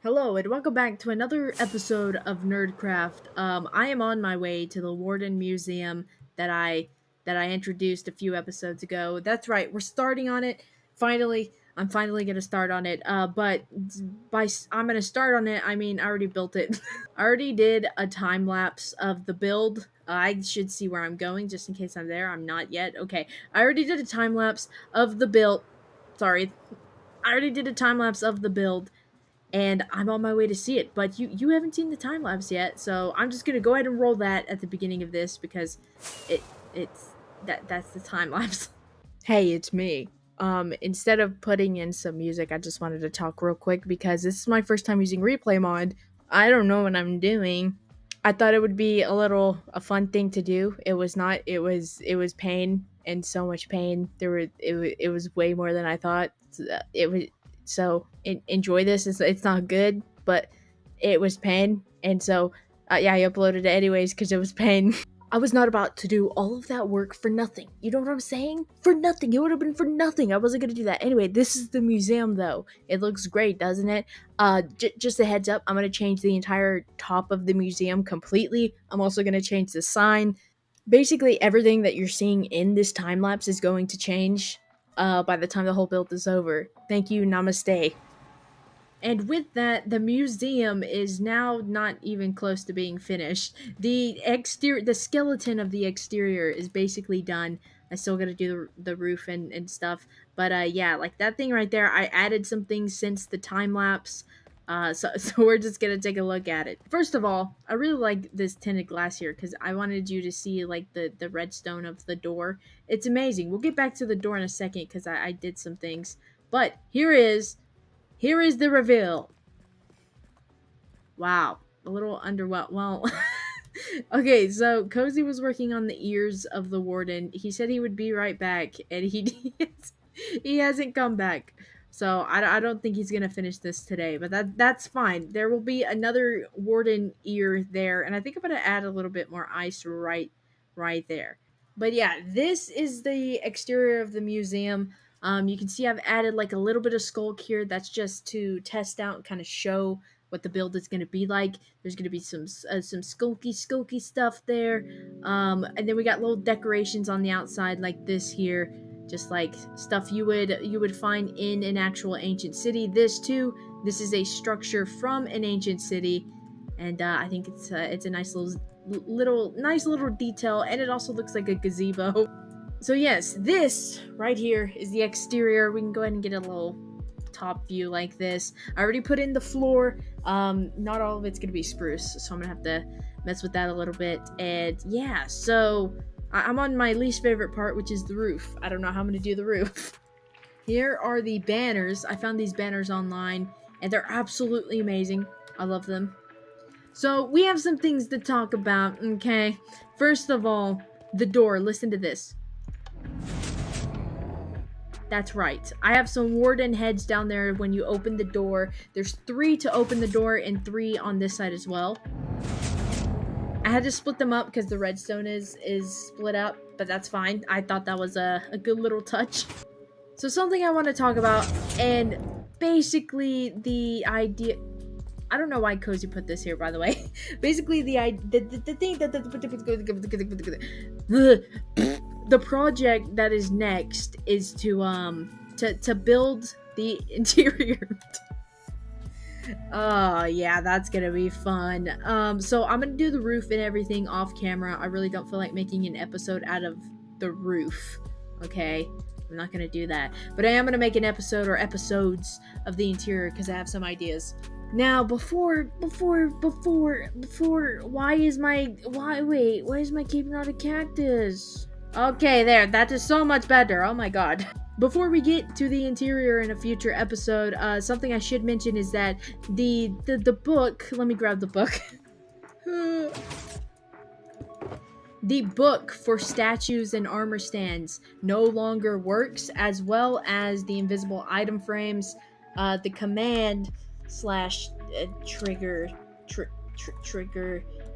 Hello and welcome back to another episode of Nerdcraft. I am on my way to the Warden Museum that I introduced a few episodes ago. That's right, we're starting on it. Finally, I'm finally gonna start on it. But I'm gonna start on it. I mean, I already built it. I already did a time lapse of the build. I should see where I'm going just in case I'm there. I'm not yet. Okay, I already did a time lapse of the build. Sorry, I already did a time lapse of the build and I'm on my way to see it. But you haven't seen the time lapse yet, so I'm just gonna go ahead and roll that at the beginning of this because it's that's the time lapse. Hey, it's me. Instead of putting in some music, I just wanted to talk real quick because this is my first time using replay mod. I don't know what I'm doing. I thought it would be a fun thing to do. It was not. It was pain and so much pain. It was way more than I thought. It was enjoy this. It's not good, but it was pain, and so yeah, I uploaded it anyways because it was pain. I was not about to do all of that work for nothing. You know what I'm saying? For nothing. It would have been for nothing. I wasn't gonna do that. Anyway, this is the museum though. It looks great, doesn't it? Just a heads up, I'm gonna change the entire top of the museum completely. I'm also gonna change the sign. Basically, everything that you're seeing in this time lapse is going to change by the time the whole build is over. Thank you, namaste. And with that, the museum is now not even close to being finished. The skeleton of the exterior is basically done. I still gotta do the roof and stuff. But yeah, like that thing right there, I added some things since the time lapse. So we're just gonna take a look at it. First of all, I really like this tinted glass here because I wanted you to see like the redstone of the door. It's amazing. We'll get back to the door in a second because I did some things. But here is the reveal. Wow. A little underwhelmed. Well, okay, so Cozy was working on the ears of the warden. He said he would be right back, and he hasn't come back. So I don't think he's gonna finish this today, but that's fine. There will be another warden ear there, and I think I'm gonna add a little bit more ice right there. But yeah, this is the exterior of the museum. You can see I've added like a little bit of skulk here. That's just to test out and kind of show what the build is going to be like. There's going to be some skulky stuff there, and then we got little decorations on the outside like this here, just like stuff you would find in an actual ancient city. This too, this is a structure from an ancient city, and I think it's a nice little detail, and it also looks like a gazebo. So yes, this right here is the exterior. We can go ahead and get a little top view like this. I already put in the floor. Not all of it's gonna be spruce, so I'm gonna have to mess with that a little bit. And yeah, so I'm on my least favorite part, which is the roof. I don't know how I'm gonna do the roof. Here are the banners. I found these banners online, and they're absolutely amazing. I love them. So we have some things to talk about, okay? First of all, the door. Listen to this. That's right. I have some warden heads down there when you open the door. There's 3 to open the door and 3 on this side as well. I had to split them up because the redstone is split up, but that's fine. I thought that was a good little touch. So something I want to talk about, and basically the idea... I don't know why Cozy put this here, by the way. Basically the thing that the project that is next is to build the interior. Oh yeah, that's gonna be fun. So I'm gonna do the roof and everything off camera. I really don't feel like making an episode out of the roof. Okay, I'm not gonna do that, but I am gonna make an episode or episodes of the interior because I have some ideas. Now, before, why is my keeping out a cactus? Okay, there, that is so much better, oh my god. Before we get to the interior in a future episode, something I should mention is that the book, let me grab the book. The book for statues and armor stands no longer works, as well as the invisible item frames, the command / trigger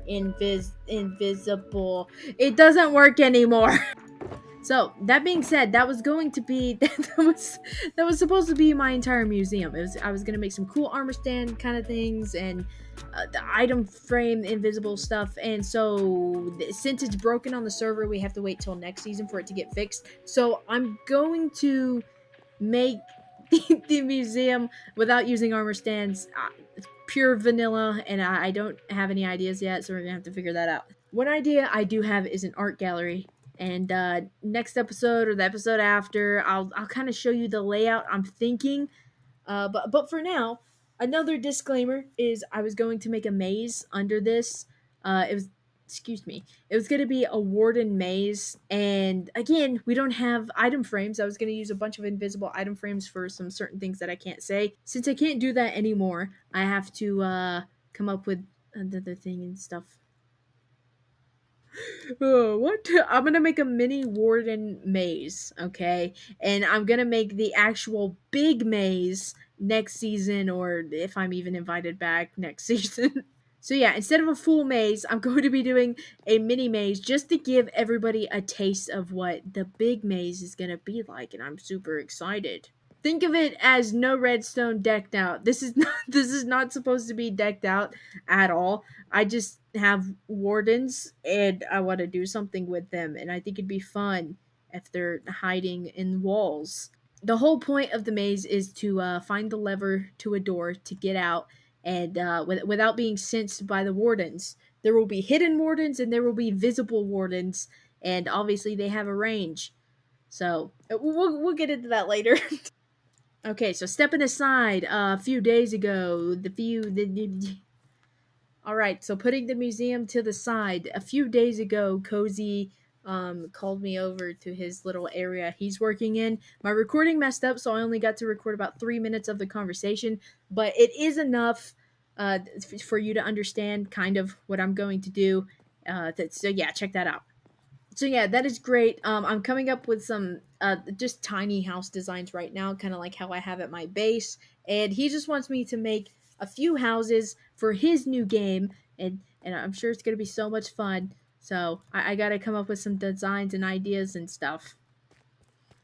invisible. It doesn't work anymore. So that being said, that was going to be that was supposed to be my entire museum. I was gonna make some cool armor stand kind of things and the item frame invisible stuff. And so since it's broken on the server, we have to wait till next season for it to get fixed. So I'm going to make the museum without using armor stands. It's pure vanilla, and I don't have any ideas yet, so we're gonna have to figure that out. One idea I do have is an art gallery, and next episode or the episode after, I'll kind of show you the layout I'm thinking. But for now, another disclaimer is I was going to make a maze under this. It was excuse me. It was going to be a warden maze, and again, we don't have item frames. I was going to use a bunch of invisible item frames for some certain things that I can't say. Since I can't do that anymore, I have to come up with another thing and stuff. Oh, what? I'm gonna make a mini warden maze, okay? And I'm gonna make the actual big maze next season, or if I'm even invited back next season. So yeah, instead of a full maze, I'm going to be doing a mini maze just to give everybody a taste of what the big maze is gonna be like, and I'm super excited. Think of it as no redstone decked out. This is not supposed to be decked out at all. I just have wardens and I want to do something with them, and I think it'd be fun if they're hiding in walls. The whole point of the maze is to find the lever to a door to get out, and without being sensed by the wardens. There will be hidden wardens and there will be visible wardens, and obviously they have a range. So we'll get into that later. Okay, so stepping aside, a few days ago, all right, so putting the museum to the side, a few days ago, Cozy called me over to his little area he's working in. My recording messed up, so I only got to record about 3 minutes of the conversation, but it is enough for you to understand kind of what I'm going to do. So yeah, check that out. So yeah, that is great. I'm coming up with some just tiny house designs right now, kind of like how I have at my base, and he just wants me to make a few houses for his new game, and I'm sure it's gonna be so much fun. So I gotta come up with some designs and ideas and stuff.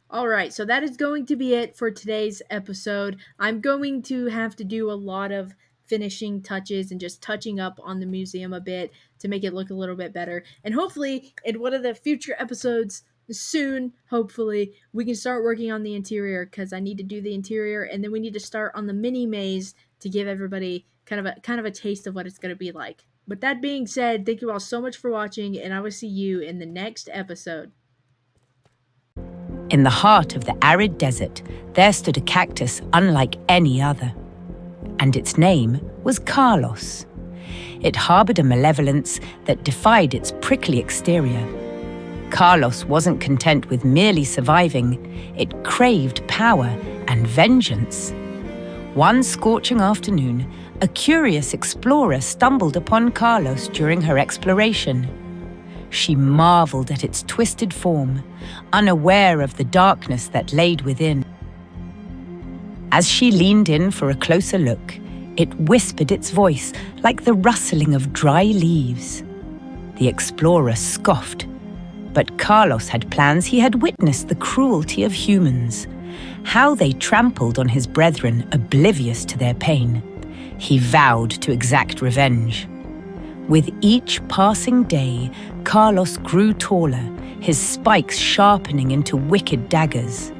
All right, so that is going to be it for today's episode. I'm going to have to do a lot of finishing touches and just touching up on the museum a bit to make it look a little bit better. And hopefully, in one of the future episodes soon, hopefully, we can start working on the interior because I need to do the interior, and then we need to start on the mini maze to give everybody kind of a taste of what it's going to be like. With that being said, thank you all so much for watching, and I will see you in the next episode. In the heart of the arid desert, there stood a cactus unlike any other. And its name was Carlos. It harbored a malevolence that defied its prickly exterior. Carlos wasn't content with merely surviving. It craved power and vengeance. One scorching afternoon, a curious explorer stumbled upon Carlos during her exploration. She marveled at its twisted form, unaware of the darkness that laid within. As she leaned in for a closer look, it whispered its voice like the rustling of dry leaves. The explorer scoffed, but Carlos had plans. He had witnessed the cruelty of humans, how they trampled on his brethren, oblivious to their pain. He vowed to exact revenge. With each passing day, Carlos grew taller, his spikes sharpening into wicked daggers.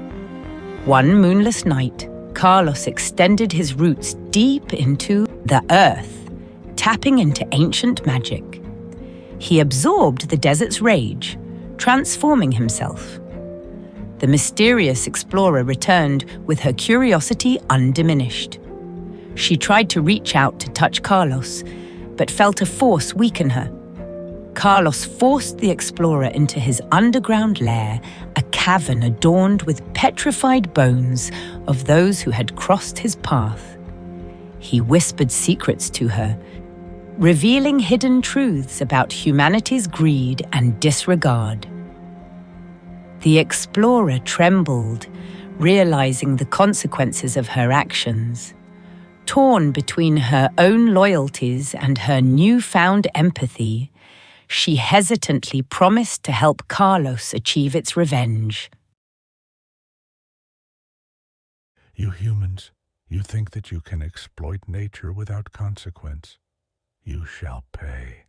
One moonless night, Carlos extended his roots deep into the earth, tapping into ancient magic. He absorbed the desert's rage, transforming himself. The mysterious explorer returned with her curiosity undiminished. She tried to reach out to touch Carlos, but felt a force weaken her. Carlos forced the explorer into his underground lair, a cavern adorned with petrified bones of those who had crossed his path. He whispered secrets to her, revealing hidden truths about humanity's greed and disregard. The explorer trembled, realizing the consequences of her actions. Torn between her own loyalties and her newfound empathy, she hesitantly promised to help Carlos achieve its revenge. You humans, you think that you can exploit nature without consequence. You shall pay.